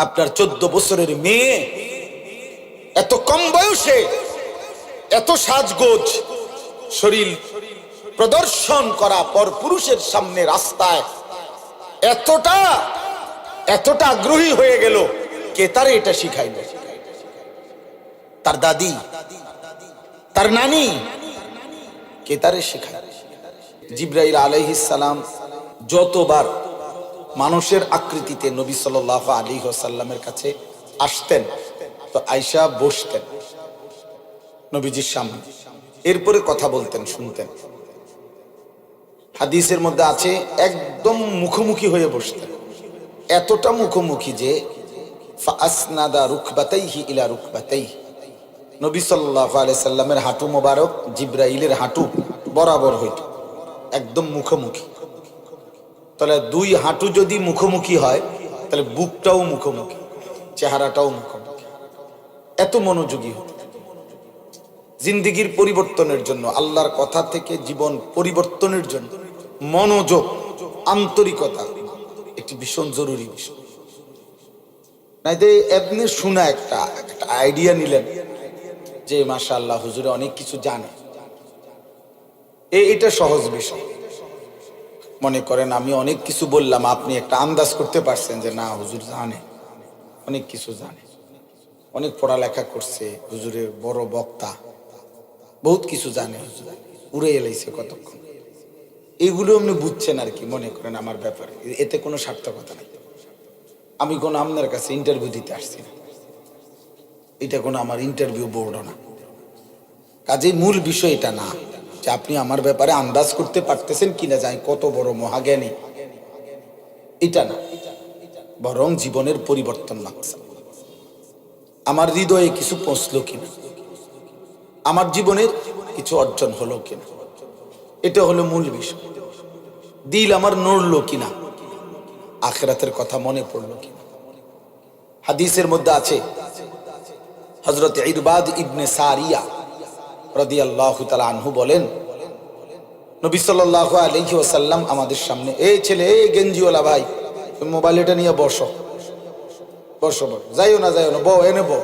আপনার 14 বছরের মেয়ে এত কম বয়সে এত সাজগোজ শরীর প্রদর্শন করা পর পুরুষের সামনে রাস্তায় এতটা এতটা আগ্রহী হয়ে গেল, কে তারে এটা শিখাইল? তার দাদি, তার নানি, কে তারে শিখায়? জিবরাইল আলাইহিস সালাম যতবার মানুষের আকৃতিতে নবী সাল্লাল্লাহু আলাইহি ওয়াসাল্লামের কাছে আসতেন তো আয়েশা বসতেন নবীজির সামনে, এরপরে কথা বলতেন, শুনতেন। হাদিসের মধ্যে আছে একদম মুখোমুখি হয়ে বসতেন, এতটা মুখোমুখি যে ফাসনাদা রুকবাতাইহি ইলা রুকবাতাইহি, নবী সাল্লাল্লাহু আলাইহি সাল্লামের হাঁটু মোবারক জিবরাইলের হাঁটু বরাবর হইত, একদম মুখোমুখি। তাহলে দুই হাঁটু যদি মুখোমুখি হয় তাহলে বুকটাও মুখোমুখি, চেহারাটাও মুখোমুখি। এত মনোযোগী হতো। জিন্দেগির পরিবর্তনের জন্য, আল্লাহর কথা থেকে জীবন পরিবর্তনের জন্য মনোযোগ, আন্তরিকতা একটি ভীষণ জরুরি বিষয়। নাই তো আপনি শোনা একটা আইডিয়া নিলেন যে মাশাআল্লাহ হুজুরে অনেক কিছু জানে, এটা সহজ বিষয়। মনে করেন আমি অনেক কিছু বললাম, আপনি একটা আন্দাজ করতে পারছেন যে না হুজুর জানে, অনেক কিছু জানে, অনেক পড়ালেখা করছে, হুজুরের বড় বক্তা, বহুত কিছু জানে, হুজুর উড়ে এলাইছে কতক্ষণ। এগুলো আপনি বুঝছেন আর কি, মনে করেন আমার ব্যাপারে, এতে কোনো সার্থকতা নাই। আমি কোনো আপনার কাছে ইন্টারভিউ দিতে আসছি না, এটা কোনো আমার ইন্টারভিউ বোর্ডও না। কাজেই মূল বিষয় এটা না যে আপনি আমার ব্যাপারে আন্দাজ করতে পারতেছেন কিনা যে আমি কত বড় মহাজ্ঞানী, এটা না, বরং জীবনের পরিবর্তন লাগছে। আমার হৃদয়ে কিছু পৌঁছলো কিনা, আমার জীবনের কিছু অর্জন হলো কিনা, এটা হলো মূল বিষয়। দিল আমার নড়লো কিনা, আখিরাতের কথা মনে পড়লো কিনা। হাদিসের মধ্যে আছে হযরত ইরবাদ ইবনে সারিয়া রাদিয়াল্লাহু তাআলা আনহু বলেন, নবী সাল্লাল্লাহু আলাইহি ওয়াসাল্লাম আমাদের সামনে, এই ছেলে, এই গেঞ্জিওয়ালা ভাই, তুমি মোবাইলটা নিয়ে বসো, বসো, যাইও না বউ এনে বউ।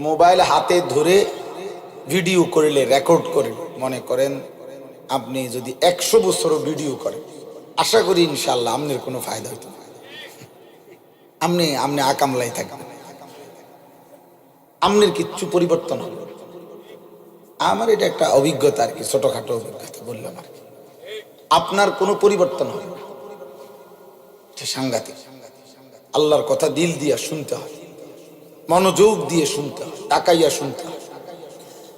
মোবাইল হাতে ধরে ভিডিও করলে, রেকর্ড করে, মনে করেন আপনি যদি 100 বছরও ভিডিও করেন, আশা করি ইনশাআল্লাহ আপনার কোনো ফায়দা হইতো না। আপনি আকামলাই থাকবেন, আপনার কিচ্ছু পরিবর্তন হবে। আমার এটা একটা অভিজ্ঞতা আর কি, ছোটখাটো অভিজ্ঞতা বললাম আর কি। আপনার কোনো পরিবর্তন হবে না, সাংঘাতিক। আল্লাহর কথা দিল দিয়ে শুনতে হয়, মনোযোগ দিয়ে শুনতে হয়, তাকাইয়া শুনতে হয়।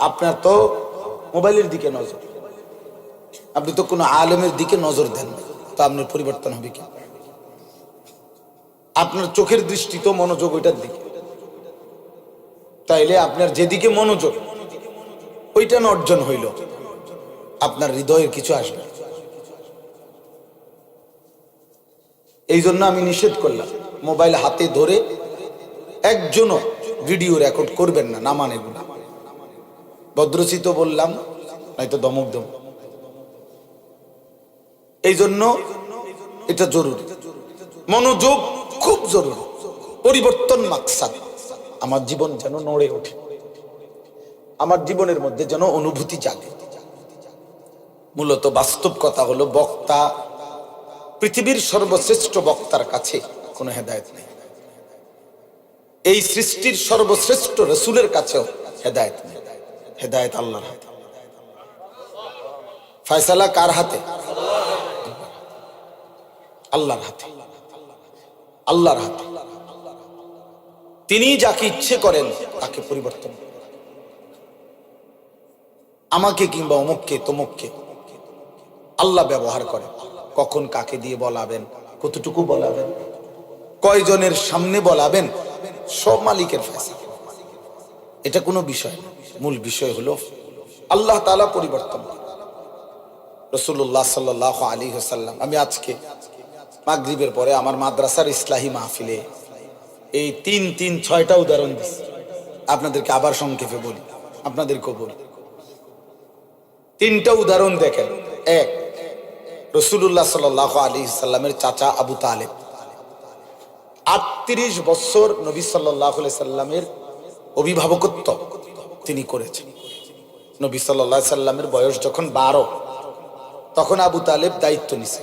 আপনার তো মোবাইলের দিকে নজর, আপনি তো কোনো আলেমের দিকে নজর দেন না, তো আপনার পরিবর্তন হবে কি? আপনার চোখের দৃষ্টি তো মনোযোগ ওইটার দিকে, তাইলে আপনার যেদিকে মনোযোগ ওইটা না অর্জন হইল, আপনার হৃদয়ের কিছু আসবে। এই জন্য আমি নিষেধ করলাম, মোবাইল হাতে ধরে একজনও ভিডিও রেকর্ড করবেন না, না মানে গুনাহ। ভদ্রচিত বললাম, নয়তো দমক দম। এই জন্য এটা জরুরি, মনোযোগ খুব জরুরি। পরিবর্তন মাকসাদ, আমার জীবন যেন নড়ে ওঠে, আমার জীবনের মধ্যে যেন অনুভূতি জাগে। মূলত বাস্তব কথা হলো, বক্তা, পৃথিবীর সর্বশ্রেষ্ঠ বক্তার কাছে কোনো হেদায়েত নেই, এই সৃষ্টির সর্বশ্রেষ্ঠ রাসূলের কাছেও হেদায়েত নেই। হেদায়েত আল্লাহর হাতে। ফয়সালা কার হাতে? আল্লাহর হাতে, আল্লাহর হাতে। তিনি যাকে ইচ্ছে করেন তাকে পরিবর্তন করেন। আমাকে কিংবা অমুককে তমুককে আল্লাহ ব্যবহার করেন, কখন কাকে দিয়ে বলাবেন, কতটুকু বলাবেন, কয়জনের সামনে বলাবেন, সব মালিকের ফয়সালা। এটা কোনো বিষয় না, মূল বিষয় হলো আল্লাহ তাআলা পরিবর্তন করেন। রাসূলুল্লাহ সাল্লাল্লাহু আলাইহি ওয়াসাল্লাম, আমি আজকে মাগরিবের পরে আমার মাদ্রাসার ইসলাহি মাহফিলে এই 6টা উদাহরণ দিচ্ছি, আপনাদেরকে আবার সংক্ষেপে বলি, আপনাদেরকেও বলি। 3টা উদাহরণ দেখেন। এক, রাসূলুল্লাহ সাল্লাল্লাহু আলাইহি ওয়াসাল্লামের চাচা আবু তালেব, 38 বছর নবী সাল্লাল্লাহু আলাইহি সাল্লামের অভিভাবকত্ব তিনি করেছেন। নবী সাল্লাল্লাহু আলাইহি সাল্লামের বয়স যখন 12, তখন আবু তালেব দায়িত্ব নিছে।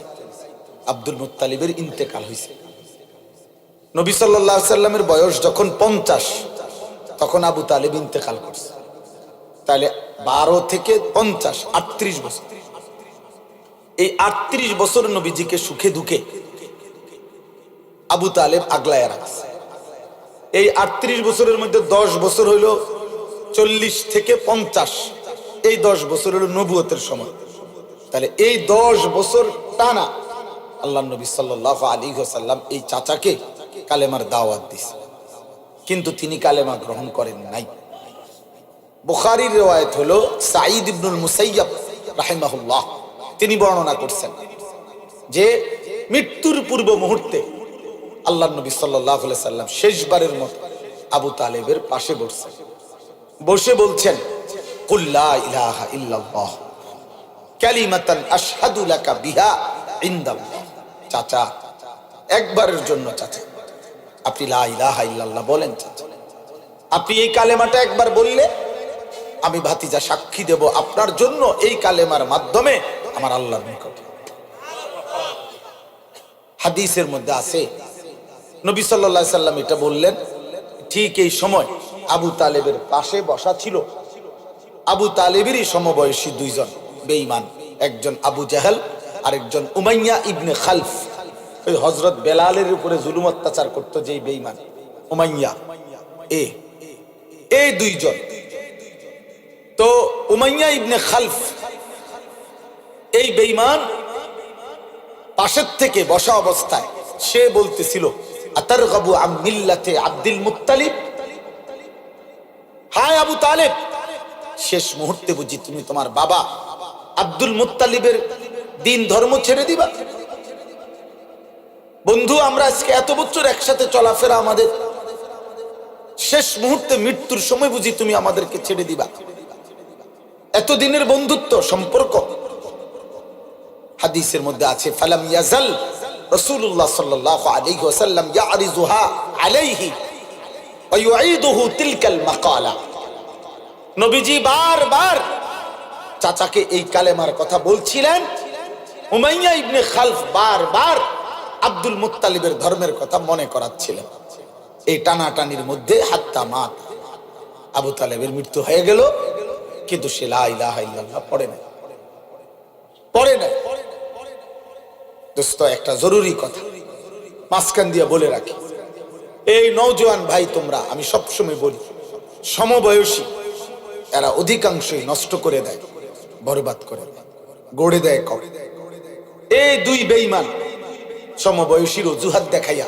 আব্দুল মুত্তালিবের ইন্তেকাল হয়েছে। নবী সাল্লাল্লাহু আলাইহি সাল্লামের বয়স যখন 50, তখন আবু তালেব ইন্তেকাল করছে। তাহলে 12 থেকে 50, 38 বছর। এই 38 বছর নবীজিকে সুখে দুঃখে আবু তালেব আগলায় রাখছে। এই 38 বছরের মধ্যে 10 বছর হইল 40 থেকে 50, এই 10 বছর হলো নবুয়তের সময়। তাহলে এই 10 বছর টানা আল্লাহ নবী সাল্লাল্লাহু আলাইহি ওয়াসাল্লাম এই চাচাকে কালেমার দাওয়াত দিয়েছে, কিন্তু তিনি কালেমা গ্রহণ করেন নাই। বুখারীর riwayat হলো সাঈদ ইবনুল মুসাইয়্যিব রাহিমাহুল্লাহ তিনি বর্ণনা করছেন যে মৃত্যুর পূর্ব মুহূর্তে আল্লাহ নবী সাল্লাল্লাহু আলাইহি সাল্লাম শেষবারের মতো আবু তালেবের পাশে বসছেন, বসে বলছেন কুল লা ইলাহা ইল্লাল্লাহ কালিমাতান আশহাদু লাকা বিহা ইনদাল্লাহ। চাচা, একবারের জন্য চাচা আপনি লা ইলাহা ইল্লাল্লাহ বলেন। চাচা, আপনি এই কালেমাটা একবার বললে আমি ভাতিজা সাক্ষী দেব আপনার জন্য এই কালেমার মাধ্যমে আমার আল্লাহর নিকট। হাদিসের মধ্যে আছে নবী সাল্লাল্লাহু আলাইহি সাল্লাম এটা বললেন, ঠিক এই সময় আবু তালেবের পাশে বসা ছিল আবু তালেবেরই সমবয়সী দুইজন বেঈমান, একজন আবু জাহেল আর একজন উমাইয়া ইবনে খালফ। ওই হযরত বেলালের উপরে জুলুম অত্যাচার করত যেই বেঈমান উমাইয়া, এই দুইজন। তো উমাইয়া ইবনে খালফ এই বেঈমান পাশের থেকে বসা অবস্থায় সে বলতেছিল আতারগাবু আম মিল্লাতে আব্দুল মুত্তালিব, হায় আবু তালেব, শেষ মুহূর্তে বুঝি তুমি তোমার বাবা আব্দুল মুত্তালিবের দিন ধর্ম ছেড়ে দিবা? বন্ধু, আমরা আজকে এত বছর একসাথে চলাফেরা, আমাদের শেষ মুহূর্তে মৃত্যুর সময় বুঝি তুমি আমাদেরকে ছেড়ে দিবা? এতদিনের বন্ধুত্ব সম্পর্ক। হাদিসের মধ্যে আছে ফালাম ইয়াজাল রাসূলুল্লাহ সাল্লাল্লাহু আলাইহি ওয়াসাল্লাম ইয়ারিজুহা আলাইহি ওয়া ইউঈদুহু তিলকাল মাকালা। নবীজি বারবার চাচাকে এই কালেমার কথা বলছিলেন, উমাইয়া ইবনে খালফ বারবার আব্দুল মুত্তালিবের ধর্মের কথা মনে করাচ্ছিলেন। এই টানাটানির মধ্যে হাত্তা মাত, আবু তালেবের মৃত্যু হয়ে গেল, কিন্তু সে লা ইলাহা ইল্লাল্লাহ পড়ে নাই। দোস্ত, একটা জরুরি কথা মাঝখান দিয়ে বলে রাখি, এই নওজোয়ান ভাই তোমরা, আমি সবসময় বলি সমবয়সী এরা অধিকাংশই নষ্ট করে দেয়, বরবাদ করে দেয়, গড়ে দেয় কম। এই দুই বেঈমান সমবয়সীর অজুহাত দেখাইয়া,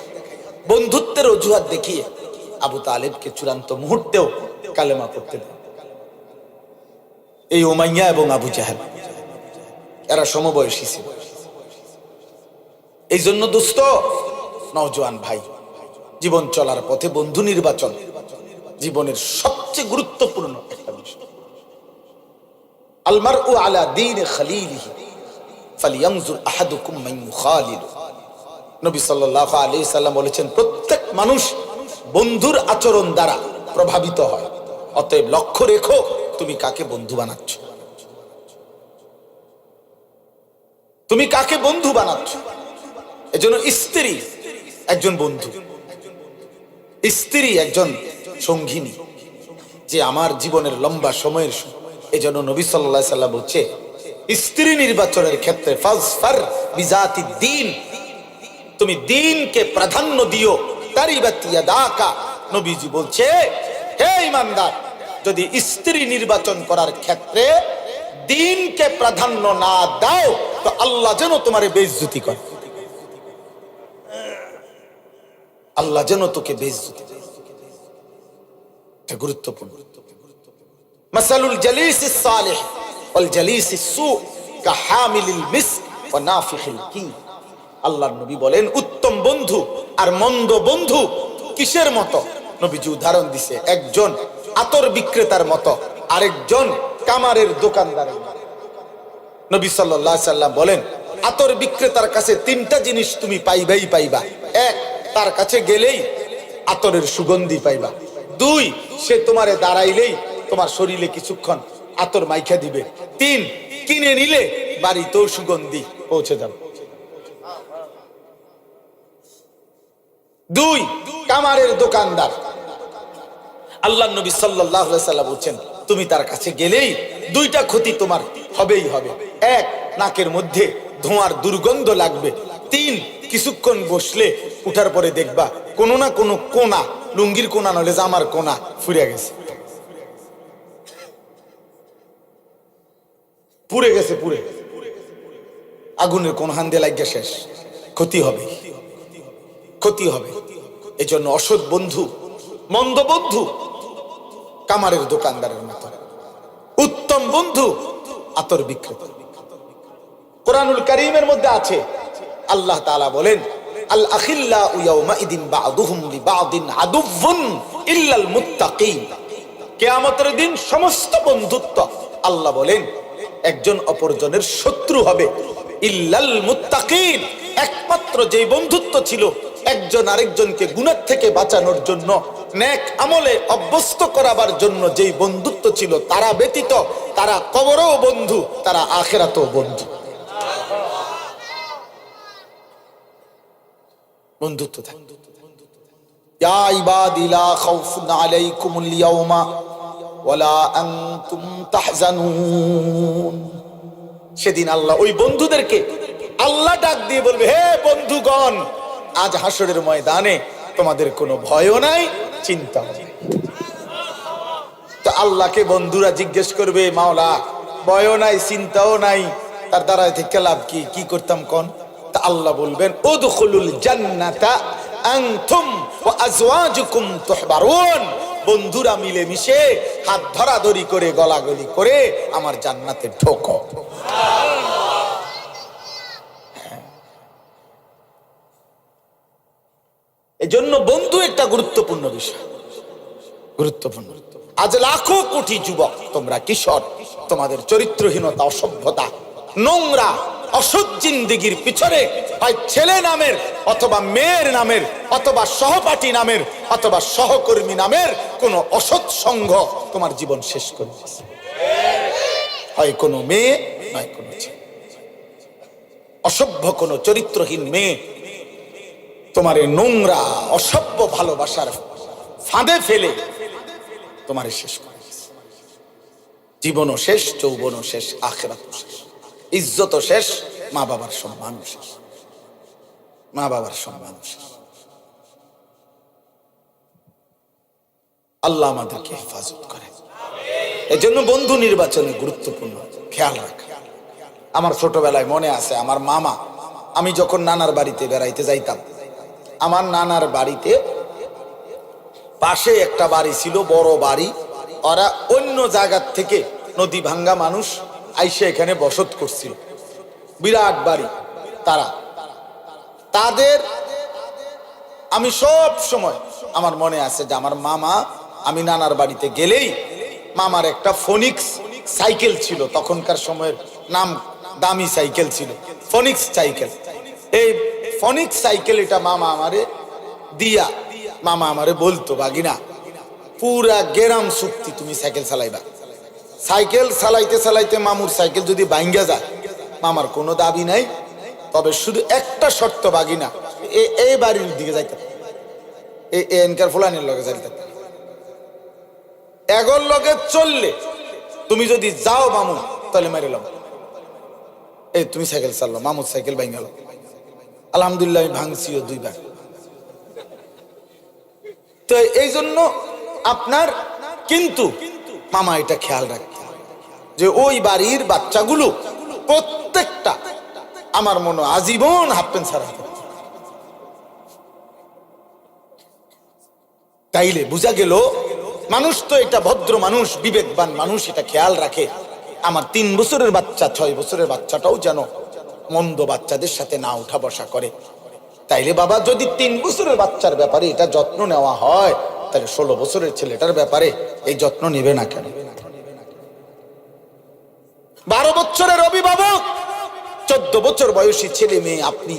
বন্ধুত্বের অজুহাত দেখিয়ে আবু তালেবকে চূড়ান্ত মুহূর্তেও কালেমা পড়তে দেয়। এই উমাইয়া এবং আবু জাহেল এরা সমবয়সী ছিল। এই জন্য দোস্ত, নওজোয়ান ভাই, জীবন চলার পথে বন্ধু নির্বাচন জীবনের সবচেয়ে গুরুত্বপূর্ণ একটা বিষয়। আল মারউ আলা দীন খলিলিহি ফালিয়ানজুর আহাদুকুম মান ইউখালিলু। নবী সাল্লাল্লাহু আলাইহি সাল্লাম বলেছেন, প্রত্যেক মানুষ বন্ধুর আচরণ দ্বারা প্রভাবিত হয়, অতএব লক্ষ্য রেখো তুমি কাকে বন্ধু বানাচ্ছ, তুমি কাকে বন্ধু বানাচ্ছ। এজন্য স্ত্রী একজন বন্ধু, স্ত্রী একজন সঙ্গিনী, যে আমার জীবনের লম্বা সময়ের। এজন্য নবী সাল্লাল্লাহু আলাইহি সাল্লাম বলছে, স্ত্রী নির্বাচনের ক্ষেত্রে ফাজফার বিজাতি দ্বীন, তুমি দ্বীনকে প্রাধান্য দিও। তারিবাত ইয়াদাকা, নবীজি বলছে, হে ঈমানদার, যদি স্ত্রী নির্বাচন করার ক্ষেত্রে দ্বীনকে প্রাধান্য না দাও তো আল্লাহ যেন তোমারে বেইজ্জতি করে, আল্লাহ যেন তোকে বেইজ্জতি করে। এটা গুরুত্বপূর্ণ। মাসালুল জালিসিস সালিহ ওয়াল জালিসিস সু কাহামিলিল মিসক ওয়া নাফিখিল কি। আল্লাহর নবী বলেন, উত্তম বন্ধু আর মন্দ বন্ধু কিসের মতো? নবীজি উদাহরণ দিছে, একজন আতর বিক্রেতার মতো, আরেকজন কামারের দোকানদারের মতো। নবী সাল্লাল্লাহু আলাইহি সাল্লাম বলেন, আতর বিক্রেতার কাছে তিনটা জিনিস তুমি পাইবাই পাইবা। এক, তার কাছে গেলেই আতরের সুগন্ধি পাইবা। 2, সে তোমারে দাঁড়াইলেই তোমার শরীরে কিছুক্ষণ আতর মাইখা দিবে। 3, কিনে নিলে বাড়িতেও সুগন্ধি পৌঁছে যাবে। 2, কামারের দোকানদার। আল্লাহ নবী সাল্লাল্লাহু আলাইহি ওয়াসাল্লাম বলেন, তুমি তার কাছে গেলেই 2টা ক্ষতি তোমার হবেই হবে। 1, নাকের মধ্যে ধোঁয়ার দুর্গন্ধ লাগবে। 3, কিছুক্ষণ বসলে উঠার পরে দেখবা কোনো না কোনো কোনা, লুঙ্গির কোনা নলে জামার কোনা ফুরিয়ে গেছে, পুড়ে গেছে, পুড়ে আগুনের কোন হান দিয়ে লাগিয়ে শেষ। ক্ষতি হবে, ক্ষতি হবে। এই জন্য অসৎ বন্ধু, মন্দ বন্ধু কামারের দোকানদারের মতো, উত্তম বন্ধু আতর বিক্রেতা। কোরআনুল কারীমের মধ্যে আছে, আল্লাহ তাআলা বলেন, আল আখিল্লাউ ইয়াউমাইদিন বা'দুহুম লিবা'দিন আদুউন ইল্লাল মুত্তাকিন। কিয়ামতের দিন সমস্ত বন্ধুত্ব, আল্লাহ বলেন, একজন অপরজনের শত্রু হবে, ইল্লাল মুত্তাকিন, একমাত্র যেই বন্ধুত্ব ছিল একজন আরেকজনকে গুনাহ থেকে বাঁচানোর জন্য, নেক আমলে অভ্যস্ত করাবার জন্য যেই বন্ধুত্ব ছিল, তারা ব্যতীত তারা কবরেও বন্ধু, তারা আখিরাতেও বন্ধু। বন্ধুত্ব থাকে। ইয়া ইবাদি লা খাউফুন আলাইকুমুল ইয়াওমা ওয়ালা আনতুম তাহজানুন। সেদিন আল্লাহ ওই বন্ধুদেরকে আল্লাহ ডাক দিয়ে বলবে, হে বন্ধুগণ, আজ হাসরের ময়দানে তোমাদের কোনো ভয়ও নাই, চিন্তাও নাই। তো আল্লাহকে বন্ধুরা জিজ্ঞেস করবে, মাওলা ভয়ও নাই, চিন্তাও নাই, তার দ্বারা থেকে লাভ কি, কি করতাম কোন? তা আল্লাহ বলবেন, উদখুলুল জান্নাতা আনতুম ওয়া আজওয়াজুকুম তুহবারুন। বন্ধুরা মিলে মিশে হাত ধরাধরি করে গলাগলি করে আমার জান্নাতে ঢোকো। এই জন্য বন্ধু একটা গুরুত্বপূর্ণ বিষয়, গুরুত্বপূর্ণ। আজ লাখো কোটি যুবক, তোমরা কিশোর, তোমাদের চরিত্রহীনতা, অসভ্যতা, নোংরা অসৎ জিন্দেগির পিছনে হয় ছেলে নামের অথবা মেয়ের নামের অথবা সহপাঠী নামের অথবা সহকর্মী নামের কোন অসৎ সঙ্গ তোমার জীবন শেষ করে দিয়েছে। হয় কোনো মেয়ে, নয় কোনো ছেলে। অসভ্য কোন চরিত্রহীন মেয়ে তোমার এই নোংরা অসভ্য ভালোবাসার ফাঁদে ফেলে তোমার শেষ করে দিয়েছে। জীবনও শেষ, যৌবনও শেষ, আখিরাতও শেষ, ইজ্জতও শেষ, মা বাবার সম্মানও শেষ, মা বাবার সম্মানও শেষ। আল্লাহ আমাদেরকে হেফাজত করে। এই জন্য বন্ধু নির্বাচনে গুরুত্বপূর্ণ খেয়াল রাখা। আমার ছোটবেলায় মনে আছে, আমার মামা, আমি যখন নানার বাড়িতে বেড়াইতে যাইতাম, আমার নানার বাড়িতে পাশে একটা বাড়ি ছিল, বড় বাড়ি। ওরা অন্য জায়গার থেকে নদী ভাঙ্গা মানুষ আইসে এখানে বসত করছিল, বিরাট বাড়ি। তাদের আমি সব সময় আমার মনে আছে যে আমার মামা, আমি নানার বাড়িতে গেলেই মামার একটা ফোনিক্স সাইকেল ছিল, তখনকার সময়ের নাম দামি সাইকেল ছিল, ফোনিক্স সাইকেল। এই ফোনিক্স সাইকেল এটা মামা আমারে দিয়া, মামা আমারে বলতো, বাগিনা পুরা গেরাম চুক্তি তুমি সাইকেল চালাইবা। সাইকেল চালাইতে চালাইতে মামুর সাইকেল যদি ভাঙ্গা যায়, মামার কোনো দাবি নাই, তবে শুধু একটা শর্ত, বাগিনা এই বাড়ির দিকে যাইতে, এনকার ফুলানির লগে যাইতে, এগোর লগে চললে তুমি যদি যাও মামু, তাহলে মেরে লাম। এই তুমি সাইকেল চাললো, মামুর সাইকেল ভাঙ্গা গেল। আলহামদুলিল্লাহ আমি ভাঙছিও 2 বার। তো এই জন্য আপনার কিন্তু মামা এটা খেয়াল রাখতে যে ওই বাড়ির বাচ্চাগুলো প্রত্যেকটা আমার মনে আজীবন হাফ প্যান্ট ছাড়া। তাইলে বোঝা গেল মানুষ তো এটা ভদ্র মানুষ, বিবেকবান মানুষ, এটা খেয়াল রাখে আমার 3 বছরের বাচ্চা, 6 বছরের বাচ্চাটাও যেন মন্দ বাচ্চাদের সাথে না উঠা বসা করে। তাইলে বাবা, যদি 3 বছরের বাচ্চার ব্যাপারে এটা যত্ন নেওয়া হয়, তাহলে 16 বছরের ছেলেটার ব্যাপারে এই যত্ন নেবে না কেন? 12 বছরের অভিভাবক, 14 বছর বয়সী ছেলে মেয়ে, আপনি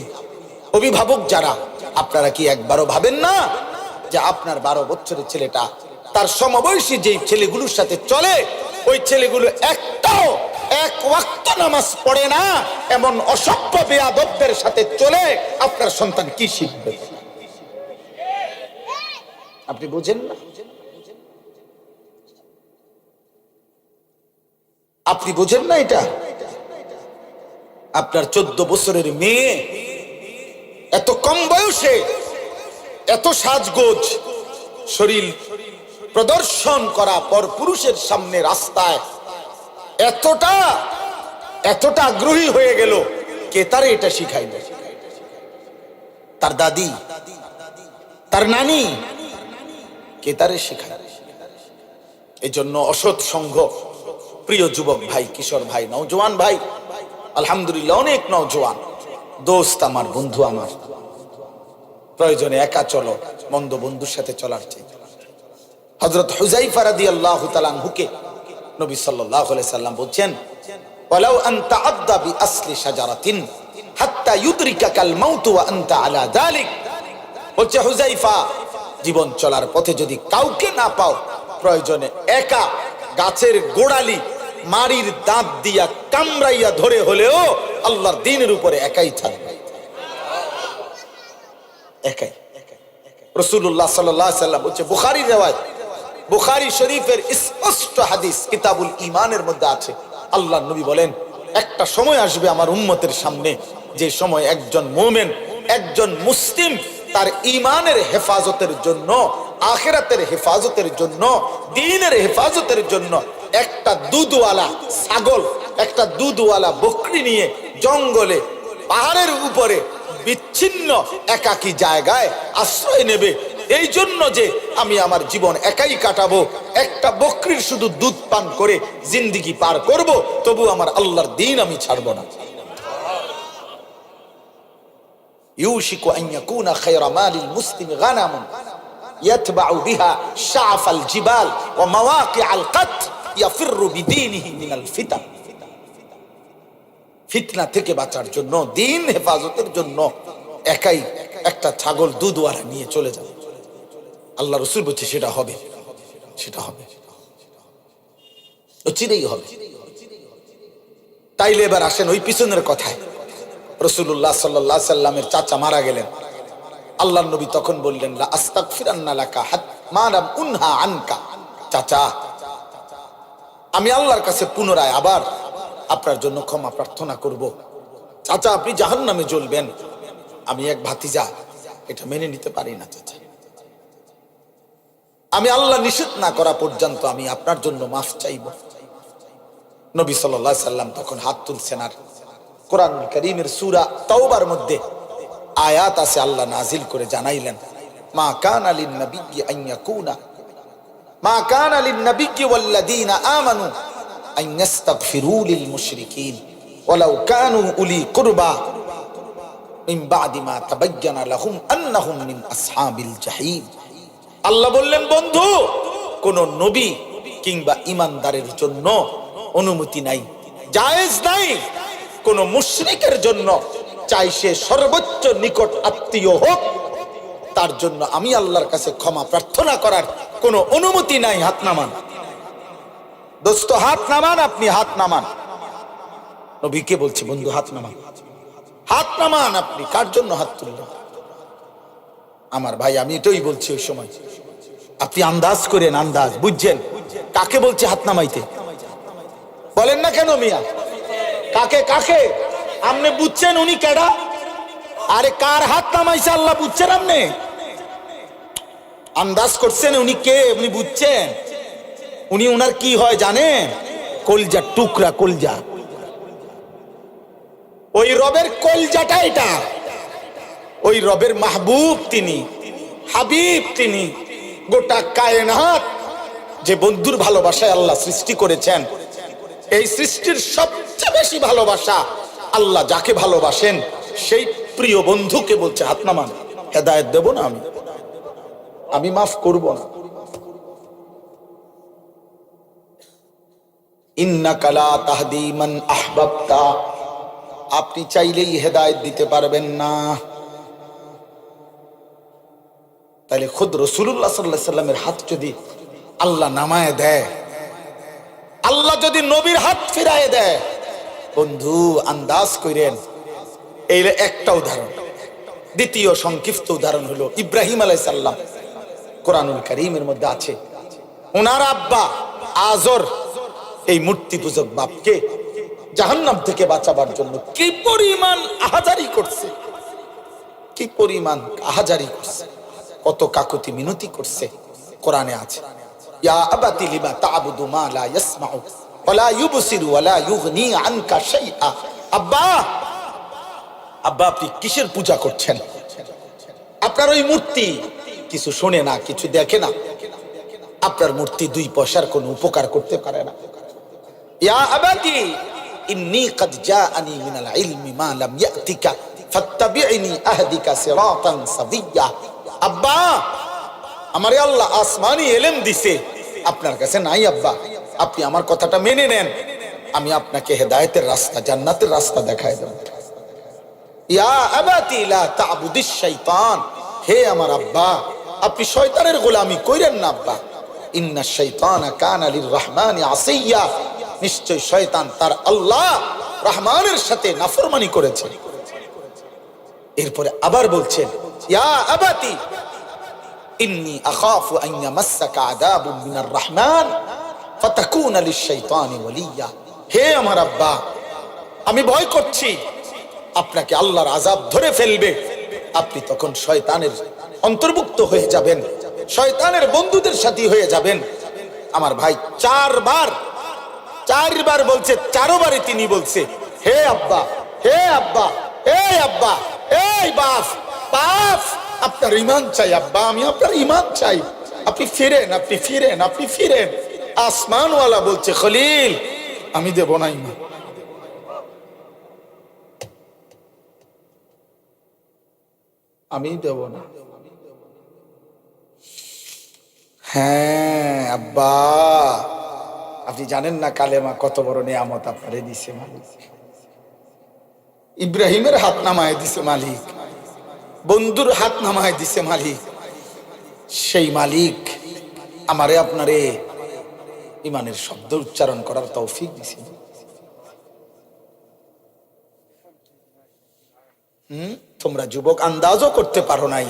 অভিভাবক যারা, আপনারা কি একবারও ভাবেন না যে আপনার 12 বছরের ছেলেটা তার সমবয়সী যেই ছেলেগুলোর সাথে চলে, ওই ছেলেগুলো একটাও এক ওয়াক্ত নামাজ পড়ে না, এমন অসভ্য বেয়াদবদের সাথে চলে, আপনার সন্তান কি শিখবে? আপনি বুঝেন না? আপনি বুঝেন না এটা? আপনার 14 বছরের মেয়ে এত কম বয়সে এত সাজগোজ শরীর প্রদর্শন করা পর পুরুষের সামনে রাস্তায় এতটা আগ্রহী হয়ে গেল, কে তারে এটা শিখাইবে? তার দাদি, তার নানি, কে তারে শিখায়? এজন্য অসৎ সঙ্গ, প্রিয় যুবক ভাই, কিশোর ভাই, নওজোয়ান ভাই, আলহামদুলিল্লাহ অনেক নওজোয়ান দোস্ত আমার, বন্ধু আমার, প্রয়োজনে একা চলো, মন্দ বন্ধুর সাথে চলার চেয়ে। হযরত হুযায়ফা রাদিয়াল্লাহু তাআলা আনহুকে নবী সাল্লাল্লাহু আলাইহি সাল্লাম বলছেন, ওয়ালাউ আনতা আদা বিআসলি শাজারাতিন হাত্তা ইউদরিকাকাল মাউত ওয়া আনতা আলা যালিক। বলছে হুযায়ফা, জীবন চলার পথে যদি কাউকে না পাও, প্রয়োজনে একা গাছের গোড়ালি মারির দাঁত দিয়া কামড়াইয়া ধরে হলেও আল্লাহর দ্বীনের উপরে একাই থাকবে, একাই। রাসূলুল্লাহ সাল্লাল্লাহু আলাইহি সাল্লাম বলছে, বুখারীর রিওয়ায়াত, বুখারী শরীফের স্পষ্ট হাদিস কিতাবুল ঈমানের মধ্যে আছে, আল্লাহর নবী বলেন, একটা সময় আসবে আমার উম্মতের সামনে, যে সময় একজন মুমিন, একজন মুসলিম তার ঈমানের হেফাজতের জন্য, আখিরাতের হেফাজতের জন্য, দ্বীনের হেফাজতের জন্য একটা দুধওয়ালা ছাগল, একটা দুধওয়ালা বকরি নিয়ে জঙ্গলে, পাহাড়ের উপরে বিচ্ছিন্ন একাকী জায়গায় আশ্রয় নেবে, এই জন্য যে আমি আমার জীবন একাই কাটাবো, একটা বকরির শুধু দুধ পান করে জিন্দেগি পার করব, তবু আমার আল্লাহর দ্বীন আমি ছাড়ব না। ইউশিকু আন ইয়াকুনা খায়রা মালিল মুসলিমি গানামুন ইয়াতবাউ বিহা শাআফাল জিবাল ওয়া মাওয়াকিআল কাত ইয়াফিরু বিদীনিহি মিনাল ফিতান। ফিতনা থেকে বাঁচার জন্য, দ্বীন হেফাজতের জন্য একাই একটা ছাগল দুধওয়ালা নিয়ে চলে যাবে। আল্লাহ রাসূল বলছে সেটা হবে, সেটা হবে, চিরেই হবে। তাইলে এবার আসেন ওই পিছনের কথায়। রাসূলুল্লাহ সাল্লাল্লাহু আলাইহি সাল্লামের চাচা মারা গেলেন, আল্লাহর নবী তখন বললেন, লা আস্তাগফিরান্না লাকা মা লাম উনহা আনকা। চাচা, আমি আল্লাহর কাছে পুনরায় আবার আপনার জন্য ক্ষমা প্রার্থনা করব। চাচা, আপনি জাহান্নামে জ্বলবেন, আমি এক ভাতিজা এটা মেনে নিতে পারি না চাচা। আমি আল্লাহ নিষেধ না করা পর্যন্ত আমি আপনার জন্য মাফ চাইব। নবী সাল্লাল্লাহু আলাইহি সাল্লাম তখন হাত তুলছেন, আর কোরআনুল কারীমের সূরা তাওবার মধ্যে আয়াত আছে, আল্লাহ নাজিল করে জানাইলেন, মা কানা লিন নাবিয়্যি আন ইয়াকুনা মা কানা লিন নাবিয়্যি ওয়াল্লাযীনা আমানু আন ইস্তাগফিরু লিল মুশরিকিন ওয়ালাউ কানু উলি কুরবা মিন বাদি মা তাবায়্যানা লাহুম আন্নাহুম মিন আসহাবিল জাহিম। আল্লাহ বললেন, বন্ধু, কোন নবী কিংবা ঈমানদারের জন্য অনুমতি নাই, জায়েজ নাই কোন মুশরিকের জন্য, চাই সে সর্বোচ্চ নিকট আত্মীয় হোক, তার জন্য আমি আল্লাহর কাছে ক্ষমা প্রার্থনা করার কোনো অনুমতি নাই। হাত নামান দোস্ত, হাত নামান, আপনি হাত নামান। নবীকে বলছে, বন্ধু হাত নামান, হাত নামান। আপনি কার জন্য হাত তুললেন? আমার ভাই, আমি এটাই বলছি, ওই সময় আপনি আন্দাজ করেন, আন্দাজ বুঝছেন কাকে বলছে হাত নামাইতে? বলেন না কেন মিয়া, কাকে কাকে? আপনি বুঝছেন উনি কেডা? আরে কার হাত নামাইছে আল্লাহ বুঝছেন? আপনি আন্দাজ করছেন উনি কে? উনি বুঝছেন উনি উনার কি হয় জানেন? কলজা টুকরা, কলজা। ওই রবের কলজাটা এটা, ওই রবের মাহবুব তিনি, হাবিব তিনি। গোটা কায়নাত যে বন্ধুর ভালোবাসায় আল্লাহ সৃষ্টি করেছেন, এই সৃষ্টির সবচেয়ে বেশি ভালোবাসা আল্লাহ যাকে ভালোবাসেন সেই প্রিয় বন্ধুকে বলছে হাত নামান। হেদায়েত দেব না আমি মাফ করব না। ইন্নাকা লা তাহদি মান আহবাবতা, আপনি চাইলেই হেদায়েত দিতে পারবেন না। তাহলে খুদ রাসূলুল্লাহ সাল্লাল্লাহু আলাইহি সাল্লামের হাত যদি আল্লাহ নামায় দেয়, আল্লাহ যদি নবীর হাত ফিরায় দেয়, বন্ধু আন্দাজ করেন। এই একটা উদাহরণ। দ্বিতীয় সংক্ষিপ্ত উদাহরণ হলো ইব্রাহিম আলাইহিস সালাম। কোরআনুল কারীমের মধ্যে আছে, ওনার আব্বা আজর এই মূর্তি পূজক বাপকে জাহান্নাম থেকে বাঁচাবার জন্য কি পরিমাণ আহাজারি করছে, কি পরিমাণ আহাজারি করছে, কত কাকুতি মিনতি করছে। কোরআনে আছে, ইয়া আবাতি লিমা তা'বুদু মা লা ইয়াসমাউ ওয়া লা ইউবসিরু ওয়া লা ইউগনি আনকা শাইআ। আব্বা, আব্বা আপনি কিসের পূজা করছেন? আপনার ওই মূর্তি কিছু শোনে না, কিছু দেখে না। আপনার মূর্তি 2 পয়সার কোনো উপকার করতে পারে না। ইয়া আবাতি ইন্নী ক্বাদ জাআনি মিনাল ইলমি মা লাম ইয়াতিকা ফাত্তাবি'নি আহদিকা সিরাতান সাবিয়্যা। আব্বা, আমারে আল্লাহ আসমানি ইলম দিছে, আপনার কাছে নাই। আব্বা, আপনি আমার কথাটা মেনে নেন, আমি আপনাকে হেদায়েতের রাস্তা, জান্নাতের রাস্তা দেখায় দেব। ইয়া আবাতি লা তা'বুদিশ শাইতান। হে আমার আব্বা, আপনি শয়তানের গোলামি কইরেন না আব্বা। ইন্নাশ শাইতানা কানা লির রহমানি আসিয়া। নিশ্চয় শয়তান তার আল্লাহ রহমানের সাথে নাফরমানি করেছে। এরপরে আবার বলছেন, ইয়া আবাতি ইন্নী আখাফু আন ইয়ামাসসাকা আযাবুম মিনার রহমান ফাতাকুনা লিশ শাইতানি ওয়ালিয়া। হে আমার আব্বা, আমি ভয় করছি আপনাকে আল্লাহর আযাব ধরে ফেলবে, আপনি তখন শয়তানের অন্তর্ভুক্ত হয়ে যাবেন, শয়তানের বন্ধুদের সাথী হয়ে যাবেন। আমার ভাই 4বার বলছে, 4বারই তিনি বলছে, হে আব্বা, হে আব্বা, এই আব্বা, এই বাপ, বাপ আপনার ঈমান চাই আব্বা, আমি আপনার ঈমান চাই, আপনি ফিরেন, আপনি ফিরেন, আপনি ফিরেন। আসমানওয়ালা বলছে, খলিল আমি দেব না ঈমান, আমি দেব না। হ্যাঁ আব্বা, আপনি জানেন না কালেমা কত বড় নিয়ামত আপনারে দিছে মালিক। ইব্রাহিমের হাত নামায় দিছে মালিক, বন্ধুর হাত নামায় দিছে মালিক। সেই মালিক আমারে আপনারে ইমানের শব্দ উচ্চারণ করার তৌফিক দিছে। তোমরা যুবক আন্দাজও করতে পারো নাই